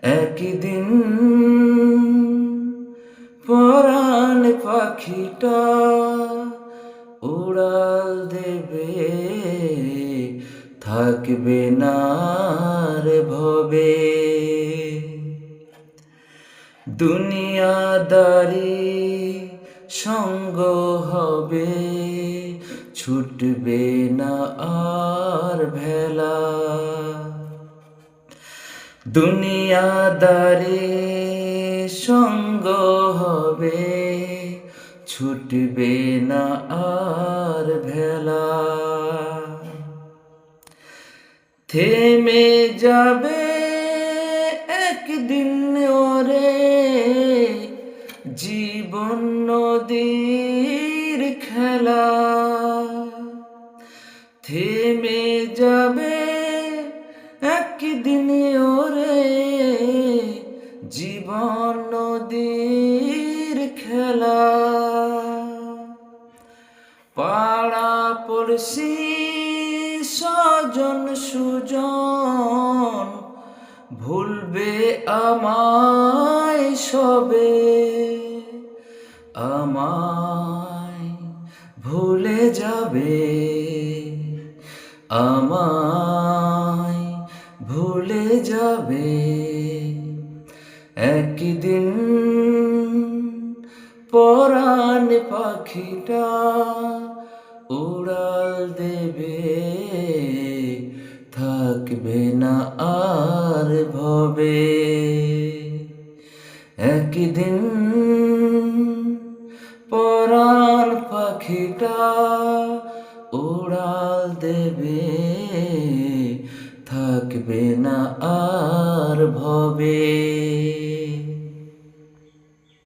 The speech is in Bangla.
একদিন পরাণ পাখিটা উড়াল দেবে, থাকবে না রে ভবে। দুনিয়াদারি সঙ্গ হবে, ছুটবে না আর ভেলা। দুনিয়াদারি সঙ্গ হবে, ছুটবে না আর ভেলা। থেমে যাবে একদিন ওরে জীবন নদীর খেলা। থেমে যাবে একদিন ওরে জীবন নদীর খেলা। পাড়া পড়শি স্বজন সুজন ভুলবে আমায় সবে, আমায় ভুলে যাবে, আমায় ভুলে যাবে। একদিন পরাণ পাখিটা উড়াল দেবে, থাকবে না আর ভবে। একদিন পরাণ পাখিটা উড়াল দেবে, থাকবে না আর ভবে।